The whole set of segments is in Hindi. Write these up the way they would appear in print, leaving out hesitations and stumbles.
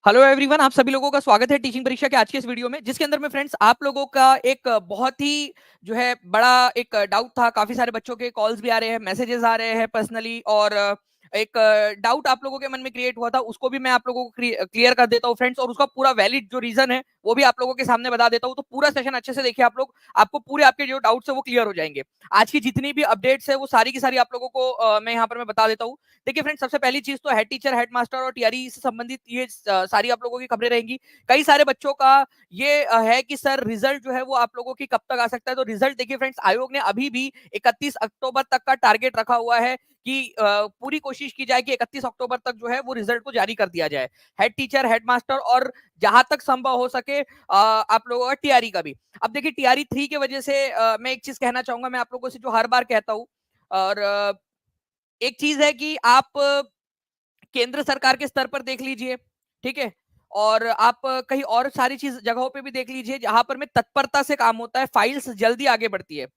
हेलो एवरीवन, आप सभी लोगों का स्वागत है टीचिंग परीक्षा के आज के इस वीडियो में, जिसके अंदर में फ्रेंड्स आप लोगों का एक बहुत ही जो है बड़ा एक डाउट था। काफी सारे बच्चों के कॉल्स भी आ रहे हैं, मैसेजेस आ रहे हैं पर्सनली, और एक डाउट आप लोगों के मन में क्रिएट हुआ था, उसको भी मैं आप लोगों को क्लियर कर देता हूँ फ्रेंड्स, और उसका पूरा वैलिड जो रीजन है वो भी आप लोगों के सामने बता देता हूँ। तो पूरा सेशन अच्छे से देखिए आप लोग, आपको पूरे आपके जो डाउट्स है वो क्लियर हो जाएंगे। आज की जितनी भी अपडेट्स है वो सारी की सारी आप लोगों को मैं यहाँ पर मैं बता देता हूँ। देखिए फ्रेंड्स, सबसे पहली चीज तो हेड टीचर, हेड मास्टर और टीआरई से संबंधित ये सारी आप लोगों की खबरें रहेंगी। कई सारे बच्चों का ये है कि सर रिजल्ट जो है वो आप लोगों की कब तक आ सकता है। तो रिजल्ट देखिए फ्रेंड्स, आयोग ने अभी भी 31 अक्टूबर तक का टारगेट रखा हुआ है कि पूरी कोशिश की जाए कि 31 अक्टूबर तक जो है वो रिजल्ट को जारी कर दिया जाए, हेड टीचर, हेड मास्टर, और जहां तक संभव हो सके आप लोगों का टीआरई का भी। अब देखिए टीआरई 3 की वजह से मैं एक चीज कहना चाहूंगा, मैं आप लोगों से जो हर बार कहता हूँ, और एक चीज है कि आप केंद्र सरकार के स्तर पर देख लीजिए, ठीक है, और आप कहीं और सारी चीज जगहों पे भी देख लीजिए जहां पर में तत्परता से काम होता है, फाइल्स जल्दी आगे बढ़ती है।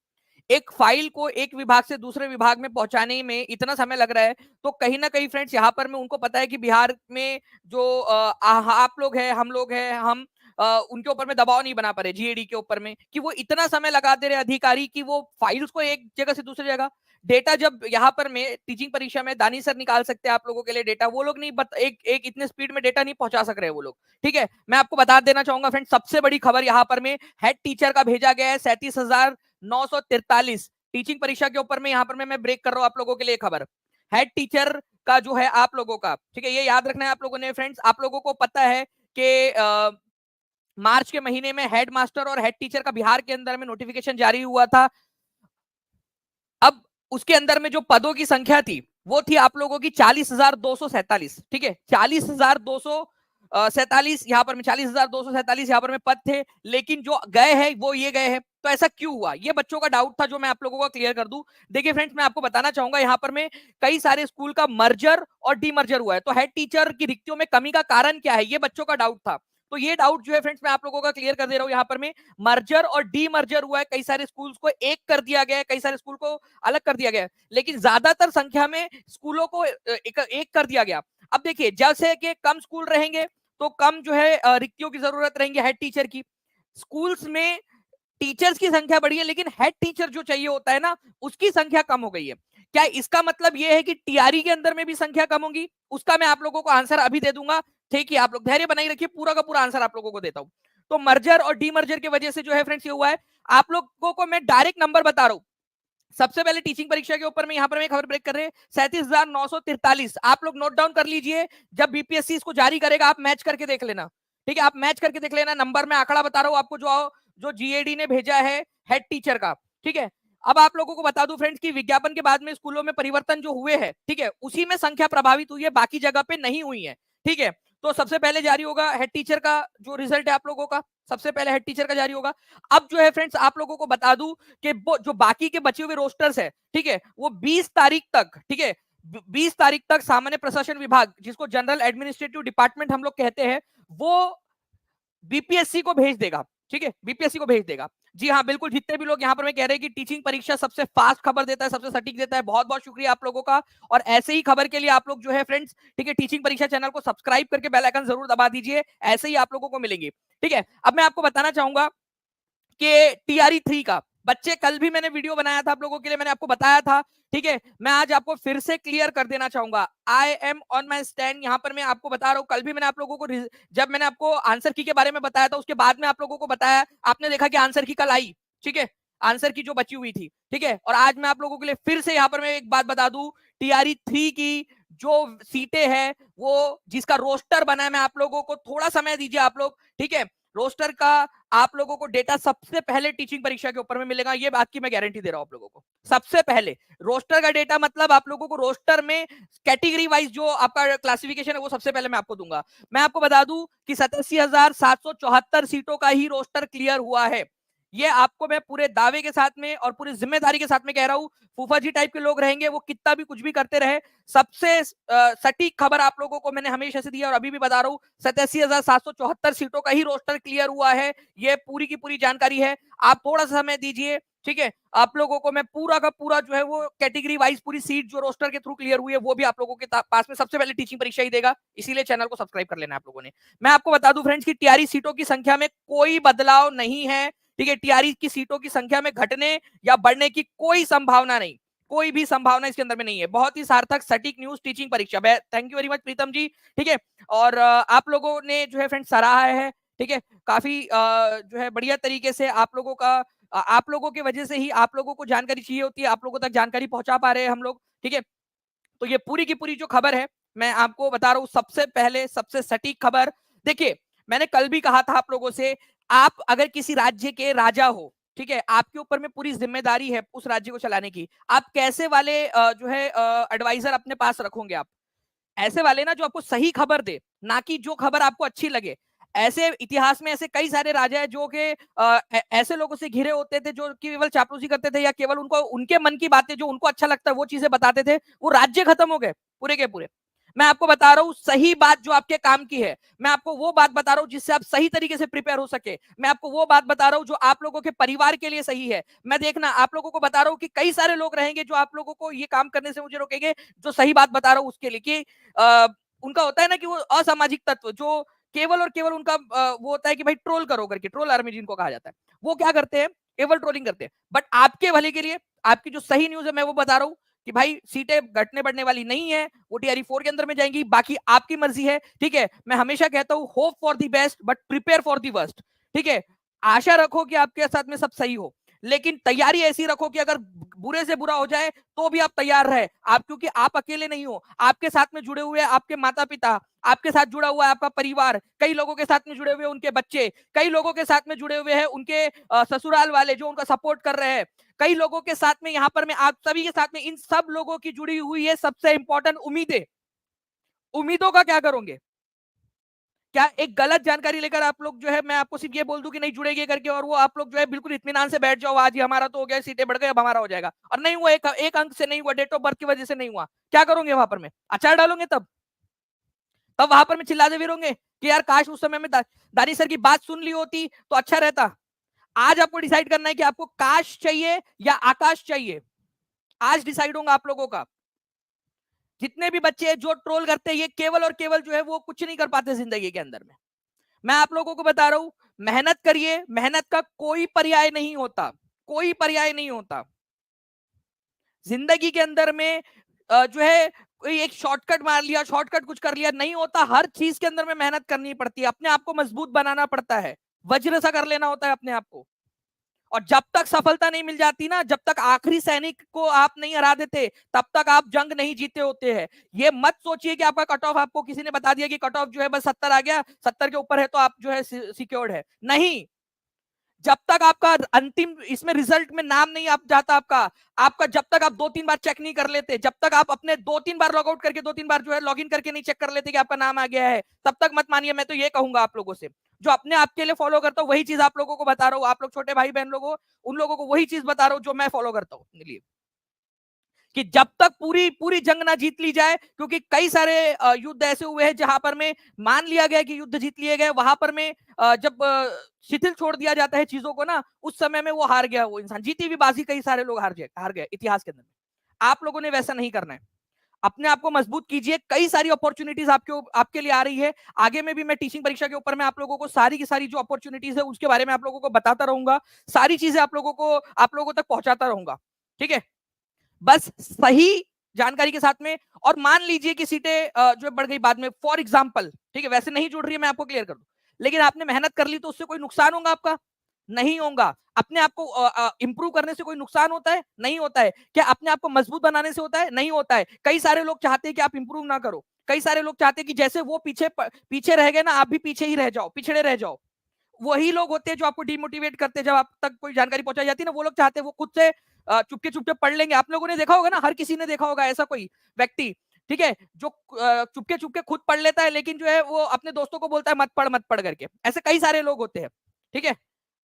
एक फाइल को एक विभाग से दूसरे विभाग में पहुंचाने में इतना समय लग रहा है, तो कहीं ना कहीं फ्रेंड्स यहाँ पर में उनको पता है कि बिहार में जो आप लोग हैं, हम लोग हैं, हम उनके ऊपर में दबाव नहीं बना पा रहे जीएडी के ऊपर में, कि वो इतना समय लगा दे रहे अधिकारी कि वो फाइल्स को एक जगह से दूसरी जगह, डेटा जब यहाँ पर में टीचिंग परीक्षा में दानी सर निकाल सकते हैं आप लोगों के लिए डेटा, वो लोग नहीं एक एक इतने स्पीड में डेटा नहीं पहुंचा सक रहे वो लोग। ठीक है, मैं आपको बता देना चाहूंगा फ्रेंड, सबसे बड़ी खबर यहाँ पर में हेड टीचर का भेजा गया है 37,943 टीचिंग परीक्षा के ऊपर में। यहाँ पर मैं ब्रेक कर रहा हूँ आप लोगों के लिए खबर, हेड टीचर का जो है आप लोगों का, ठीक है, ये याद रखना है आप लोगों ने फ्रेंड्स। आप लोगों को पता है कि मार्च के महीने में हेड मास्टर और हेड टीचर का बिहार के अंदर में नोटिफिकेशन जारी हुआ था। अब उसके अंदर में जो पदों की संख्या थी वो थी आप लोगों की 40,247, ठीक है, 40,247 यहाँ पर में 40,247 यहाँ पर में पद थे, लेकिन जो गए हैं वो ये गए हैं। तो ऐसा क्यों हुआ, ये बच्चों का डाउट था जो मैं आप लोगों को क्लियर कर दूं। देखिए फ्रेंड्स, मैं आपको बताना चाहूंगा यहाँ पर में कई सारे स्कूल का मर्जर और डीमर्जर हुआ है, तो हेड टीचर की रिक्तियों में कमी का कारण क्या है, ये बच्चों का डाउट था। तो ये डाउट जो है फ्रेंड्स मैं आप लोगों का क्लियर कर दे रहा हूं। यहाँ पर में मर्जर और डीमर्जर हुआ है, कई सारे स्कूल्स को एक कर दिया गया है, कई सारे स्कूल को अलग कर दिया गया, लेकिन ज्यादातर संख्या में स्कूलों को एक कर दिया गया। अब देखिए, जैसे कि कम स्कूल रहेंगे तो कम जो है रिक्तियों की जरूरत रहेंगे हेड टीचर की। स्कूल्स में टीचर्स की संख्या बढ़ी है, लेकिन हेड टीचर जो चाहिए होता है ना, उसकी संख्या कम हो गई है। क्या इसका मतलब यह है कि टीआरई के अंदर में भी संख्या कम होगी? उसका मैं आप लोगों को आंसर अभी दे दूंगा, ठीक है, आप लोग धैर्य बनाई रखिए, पूरा का पूरा आंसर आप लोगों को देता हूं। तो मर्जर और डीमर्जर की वजह से जो है फ्रेंड्स ये हुआ है। आप लोगों को मैं डायरेक्ट नंबर बता रहा हूं। सबसे पहले टीचिंग परीक्षा के ऊपर में यहाँ पर मैं खबर ब्रेक कर रहे हैं 37,943, आप लोग नोट डाउन कर लीजिए। जब बीपीएससी इसको जारी करेगा आप मैच करके देख लेना, ठीक है, आप मैच करके देख लेना। नंबर में आंकड़ा बता रहा हूं आपको, जो जो जीएडी ने भेजा है हेड टीचर का, ठीक है। अब आप लोगों को बता दूं फ्रेंड्स कि विज्ञापन के बाद में स्कूलों में परिवर्तन जो हुए हैं, ठीक है, उसी में संख्या प्रभावित हुई है, बाकी जगह पे नहीं हुई है, ठीक है। तो सबसे पहले जारी होगा हेड टीचर का जो रिजल्ट है आप लोगों का, सबसे पहले हेड टीचर का जारी होगा। अब जो है फ्रेंड्स आप लोगों को बता दूं कि जो बाकी के बचे हुए रोस्टर्स है, ठीक है, वो 20 तारीख तक, ठीक है, 20 तारीख तक सामान्य प्रशासन विभाग, जिसको जनरल एडमिनिस्ट्रेटिव डिपार्टमेंट हम लोग कहते हैं, वो बीपीएससी को भेज देगा, ठीक है, बीपीएससी को भेज देगा। जी हाँ, बिल्कुल, जितने भी लोग यहाँ पर मैं कह रहे हैं कि टीचिंग परीक्षा सबसे फास्ट खबर देता है, सबसे सटीक देता है, बहुत बहुत शुक्रिया आप लोगों का। और ऐसे ही खबर के लिए आप लोग जो है फ्रेंड्स, ठीक है, टीचिंग परीक्षा चैनल को सब्सक्राइब करके बेल आइकन जरूर दबा दीजिए, ऐसे ही आप लोगों को मिलेंगे, ठीक है। अब मैं आपको बताना चाहूंगा कि टीआरई 3 का, बच्चे कल भी मैंने वीडियो बनाया था आप लोगों के लिए, मैंने आपको बताया था, ठीक है, मैं आज आपको फिर से क्लियर कर देना चाहूंगा। I am on my stand, यहां पर मैं आपको बता रहा हूं, कल भी मैंने आप लोगों को, जब मैंने आपको आंसर की के बारे में बताया था, उसके बाद में आप लोगों को बताया, आपने देखा कि आंसर की कल आई, ठीक है, आंसर की जो बची हुई थी, ठीक है। और आज मैं आप लोगों के लिए फिर से यहां पर मैं एक बात बता दूं, टीआरई 3 की जो सीटें हैं, वो जिसका रोस्टर बना है, मैं आप लोगों को थोड़ा समय दीजिए आप लोग, ठीक है, रोस्टर का आप लोगों को डेटा सबसे पहले टीचिंग परीक्षा के ऊपर में मिलेगा, ये बात की मैं गारंटी दे रहा हूं आप लोगों को। सबसे पहले रोस्टर का डेटा, मतलब आप लोगों को रोस्टर में कैटेगरी वाइज जो आपका क्लासिफिकेशन है वो सबसे पहले मैं आपको दूंगा। मैं आपको बता दूं कि 87,774 सीटों का ही रोस्टर क्लियर हुआ है, ये आपको मैं पूरे दावे के साथ में और पूरी जिम्मेदारी के साथ में कह रहा हूं। फूफा जी टाइप के लोग रहेंगे, वो कितना भी कुछ भी करते रहे, सबसे सटीक खबर आप लोगों को मैंने हमेशा से दी और अभी भी बता रहा हूं, 87,774 सीटों का ही रोस्टर क्लियर हुआ है, ये पूरी की पूरी जानकारी है। आप थोड़ा सा समय दीजिए, ठीक है, आप लोगों को मैं पूरा का पूरा जो है वो कैटेगरी वाइज पूरी सीट जो रोस्टर के थ्रू क्लियर हुई है वो भी आप लोगों के पास में सबसे पहले टीचिंग परीक्षा ही देगा, इसीलिए चैनल को सब्सक्राइब कर लेना आप लोगों ने। मैं आपको बता दूं फ्रेंड्स की टीआरई सीटों की संख्या में कोई बदलाव नहीं है, ठीक है, टीआरई की सीटों की संख्या में घटने या बढ़ने की कोई संभावना नहीं, कोई भी संभावना इसके अंदर में नहीं है। बहुत ही सार्थक सटीक न्यूज टीचिंग परीक्षा। थैंक यू वेरी मच प्रीतम जी, ठीक है। और आप लोगों ने जो है फ्रेंड्स सराहा है, ठीक है, काफी जो है बढ़िया तरीके से आप लोगों का आप लोगों की वजह से ही आप लोगों को जानकारी चाहिए होती है, आप लोगों तक जानकारी पहुंचा पा रहे हैं हम लोग, ठीक है। तो ये पूरी की पूरी जो खबर है मैं आपको बता रहा हूं, सबसे पहले सबसे सटीक खबर। देखिए, मैंने कल भी कहा था आप लोगों से, आप अगर किसी राज्य के राजा हो, ठीक है, आपके ऊपर में पूरी जिम्मेदारी है उस राज्य को चलाने की, आप कैसे वाले जो है एडवाइजर अपने पास रखोगे? आप ऐसे वाले ना जो आपको सही खबर दे, ना कि जो खबर आपको अच्छी लगे। ऐसे इतिहास में ऐसे कई सारे राजा है जो कि ऐसे लोगों से घिरे होते थे जो केवल चापलूसी करते थे या केवल उनको उनके मन की बातें जो उनको अच्छा लगता है वो चीजें बताते थे, वो राज्य खत्म हो गए पूरे के पूरे। मैं आपको बता रहा हूं सही बात जो आपके काम की है, मैं आपको वो बात बता रहा हूं जिससे आप सही तरीके से प्रिपेयर हो सके, मैं आपको वो बात बता रहा हूं जो आप लोगों के परिवार के लिए सही है। मैं देखना आप लोगों को बता रहा हूं कि कई सारे लोग रहेंगे जो आप लोगों को ये काम करने से मुझे रोकेंगे, जो सही बात बता रहा हूं उसके लिए कि उनका होता है ना कि वो असामाजिक तत्व जो केवल और केवल उनका वो होता है कि भाई ट्रोल करो करके, ट्रोल आर्मी जिनको कहा जाता है, वो क्या करते हैं, केवल ट्रोलिंग करते हैं। बट आपके भले के लिए आपकी जो सही न्यूज है मैं वो बता रहा हूं कि भाई सीटें घटने बढ़ने वाली नहीं है, वो टीआरई 4 के अंदर में जाएंगी, बाकी आपकी मर्जी है, ठीक है। मैं हमेशा कहता हूं hope for the best but prepare for the worst, ठीक है। आशा रखो कि आपके साथ में सब सही हो, लेकिन तैयारी ऐसी रखो कि अगर बुरे से बुरा हो जाए तो भी आप तैयार रहे आप, क्योंकि आप अकेले नहीं हो, आपके साथ में जुड़े हुए आपके माता पिता, आपके साथ जुड़ा हुआ है आपका परिवार, कई लोगों के साथ में जुड़े हुए उनके बच्चे, कई लोगों के साथ में जुड़े हुए हैं उनके ससुराल वाले जो उनका सपोर्ट कर रहे हैं, कई लोगों के साथ में यहाँ पर मैं आप सभी के साथ में इन सब लोगों की जुड़ी हुई है सबसे इंपॉर्टेंट उम्मीदें। उम्मीदों का क्या करोगे? क्या एक गलत जानकारी लेकर आप लोग जो है मैं आपको सिर्फ ये बोल दूं कि नहीं जुड़ेगी करके, और वो आप लोग जो है बिल्कुल इत्मीनान से बैठ जाओ, आज ही हमारा तो हो गया, सीटें बढ़ गई अब हमारा हो जाएगा, और नहीं हुआ, एक अंक से नहीं हुआ, डेट ऑफ बर्थ की वजह से नहीं हुआ, क्या करोगे वहां पर? में अचार डालोगे तब वहां पर में चिल्लाते फिरोगे कि यार काश उस समय में दानी सर की बात सुन ली होती तो अच्छा रहता। आज आपको डिसाइड करना है कि आपको काश चाहिए या आकाश चाहिए, आज डिसाइड होगा आप लोगों का। जितने भी बच्चे जो ट्रोल करते हैं ये केवल और केवल जो है वो कुछ नहीं कर पाते जिंदगी के अंदर में। मैं आप लोगों को बता रहा हूं, मेहनत करिए, मेहनत का कोई पर्याय नहीं होता, कोई पर्याय नहीं होता जिंदगी के अंदर में। जो है कोई एक शॉर्टकट मार लिया, शॉर्टकट कुछ कर लिया नहीं होता, हर चीज के अंदर में मेहनत करनी पड़ती है, अपने आप को मजबूत बनाना पड़ता है, वज्र सा कर लेना होता है अपने आप को। और जब तक सफलता नहीं मिल जाती ना, जब तक आखिरी सैनिक को आप नहीं हरा देते तब तक आप जंग नहीं जीते होते हैं। ये मत सोचिए कि आपका कट ऑफ, आपको किसी ने बता दिया कि कट ऑफ जो है बस 70 आ गया, 70 के ऊपर है तो आप जो है सिक्योर्ड है, नहीं। जब तक आपका अंतिम इसमें रिजल्ट में नाम नहीं आप जाता आपका आपका जब तक आप 2-3 बार चेक नहीं कर लेते, जब तक आप अपने 2-3 बार लॉग आउट करके 2-3 बार जो है लॉगिन करके नहीं चेक कर लेते कि आपका नाम आ गया है, तब तक मत मानिए। मैं तो ये कहूंगा आप लोगों से, जो अपने आप के लिए फॉलो करता हूँ वही चीज आप लोगों को बता रहा हूँ, आप लोग छोटे भाई बहन लोगों, उन लोगों को वही चीज बता रहा हूँ जो मैं फॉलो करता हूँ अपने लिए, कि जब तक पूरी पूरी जंग ना जीत ली जाए, क्योंकि कई सारे युद्ध ऐसे हुए हैं जहां पर में मान लिया गया कि युद्ध जीत लिए गए, वहां पर में जब शिथिल छोड़ दिया जाता है चीजों को ना, उस समय में वो हार गया, वो इंसान जीती हुई बाजी कई सारे लोग हार गए इतिहास के अंदर। आप लोगों ने वैसा नहीं करना है, अपने आप को मजबूत कीजिए, कई सारी अपॉर्चुनिटीज आपके लिए आ रही है, आगे में भी मैं टीचिंग परीक्षा के ऊपर में आप लोगों को सारी की सारी जो अपॉर्चुनिटीज है उसके बारे में आप लोगों को बताता रहूंगा, सारी चीजें आप लोगों तक पहुंचाता रहूंगा, ठीक है। बस सही जानकारी के साथ में, और मान लीजिए कि सीटें जो बढ़ गई बाद में, फॉर एग्जाम्पल, ठीक है, वैसे नहीं जुड़ रही है, मैं आपको क्लियर कर दूं, लेकिन आपने मेहनत कर ली तो उससे कोई नुकसान होगा आपका? नहीं होगा। अपने आप को इंप्रूव करने से कोई नुकसान होता है? नहीं होता है। क्या अपने आप को मजबूत बनाने से होता है? नहीं होता है। कई सारे लोग चाहते हैं कि आप इंप्रूव ना करो, कई सारे लोग चाहते हैं कि जैसे वो पीछे रह गए ना, आप भी पीछे ही रह जाओ, पिछड़े रह जाओ। वही लोग होते हैं जो आपको डिमोटिवेट करते हैं, जब आप तक कोई जानकारी पहुंचाई जाती है ना, वो लोग चाहते हैं वो खुद से चुपके चुपके पढ़ लेंगे। आप लोगों ने देखा होगा ना, हर किसी ने देखा होगा ऐसा कोई व्यक्ति, ठीक है, जो चुपके चुपके खुद पढ़ लेता है, लेकिन जो है वो अपने दोस्तों को बोलता है मत पढ़ करके। ऐसे कई सारे लोग होते हैं, ठीक है।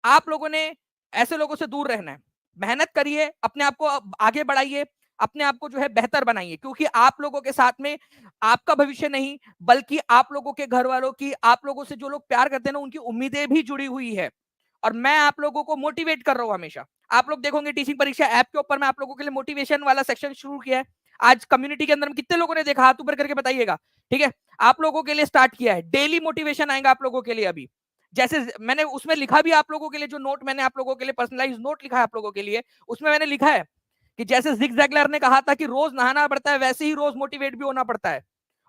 आप लोगों ने ऐसे लोगों से दूर रहना है, मेहनत करिए, अपने आप को आगे बढ़ाइए, अपने आप को जो है बेहतर बनाइए, क्योंकि आप लोगों के साथ में आपका भविष्य नहीं बल्कि आप लोगों के घर वालों की, आप लोगों से जो लोग प्यार करते हैं ना, उनकी उम्मीदें भी जुड़ी हुई है। और मैं आप लोगों को मोटिवेट कर रहा हूं हमेशा। आप लोग देखोगे टीचिंग परीक्षा ऐप के ऊपर मैं आप लोगों के लिए मोटिवेशन वाला सेक्शन शुरू किया है। आज कम्युनिटी के अंदर में कितने लोगों ने देखा, हाथ ऊपर करके बताइएगा। ठीक है, आप लोगों के लिए स्टार्ट किया है, डेली मोटिवेशन आएगा आप लोगों के लिए। अभी जैसे मैंने उसमें लिखा भी आप लोगों के लिए, जो नोट मैंने आप लोगों के लिए पर्सनलाइज नोट लिखा है आप लोगों के लिए, उसमें मैंने लिखा है कि जैसे जिग जैगलर ने कहा था कि रोज नहाना पड़ता है, वैसे ही रोज मोटिवेट भी होना पड़ता है।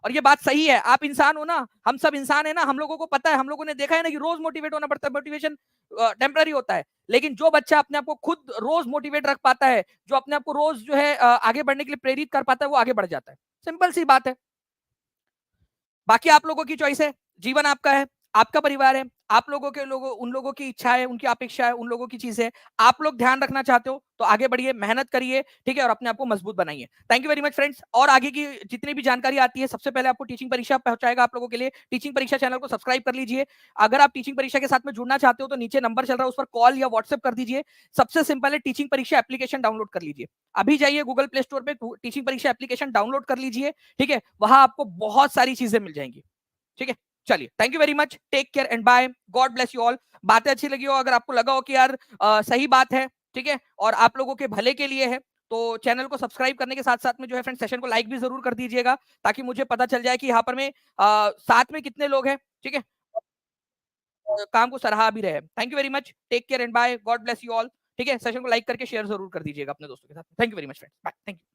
और ये बात सही है, आप इंसान हो ना, हम सब इंसान है ना, हम लोगों को पता है, हम लोगों ने देखा है ना कि रोज मोटिवेट होना पड़ता है। मोटिवेशन टेम्पररी होता है, लेकिन जो बच्चा अपने आप को खुद रोज मोटिवेट रख पाता है, जो अपने आप को रोज जो है आगे बढ़ने के लिए प्रेरित कर पाता है, वो आगे बढ़ जाता है। सिंपल सी बात है। बाकी आप लोगों की चॉइस है, जीवन आपका है, आपका परिवार है, आप लोगों के लोगों, उन लोगों की इच्छा है, उनकी अपेक्षा है, उन लोगों की चीज है। आप लोग ध्यान रखना चाहते हो तो आगे बढ़िए, मेहनत करिए, ठीक है, और अपने आप को मजबूत बनाइए। Thank you very much friends. और आगे की जितनी भी जानकारी आती है, सबसे पहले आपको टीचिंग परीक्षा पहुंचाएगा आप लोगों के लिए। टीचिंग परीक्षा चैनल को सब्सक्राइब कर लीजिए। अगर आप टीचिंग परीक्षा के साथ में जुड़ना चाहते हो तो नीचे नंबर चल रहा है, उस पर कॉल या व्हाट्सएप कर दीजिए। सबसे सिंपल है, टीचिंग परीक्षा एप्लीकेशन डाउनलोड कर लीजिए। अभी जाइए गूगल प्ले स्टोर पे, टीचिंग परीक्षा एप्लीकेशन डाउनलोड कर लीजिए, ठीक है, वहां आपको बहुत सारी चीजें मिल जाएंगी। ठीक है, चलिए, thank you very much, take care and bye, God bless you all. बातें अच्छी लगी हो, अगर आपको लगा हो कि यार सही बात है, ठीक है, और आप लोगों के भले के लिए है, तो चैनल को सब्सक्राइब करने के साथ साथ में जो है फ्रेंड, सेशन को लाइक भी जरूर कर दीजिएगा, ताकि मुझे पता चल जाए कि यहाँ पर में साथ में कितने लोग हैं। ठीक है, काम को सराहा भी रहे। Thank you very much, take care and bye, God bless you all. ठीक है, सेशन को लाइक करके शेयर जरूर कर दीजिएगा अपने दोस्तों के साथ। Thank you very much friends, bye, thank you.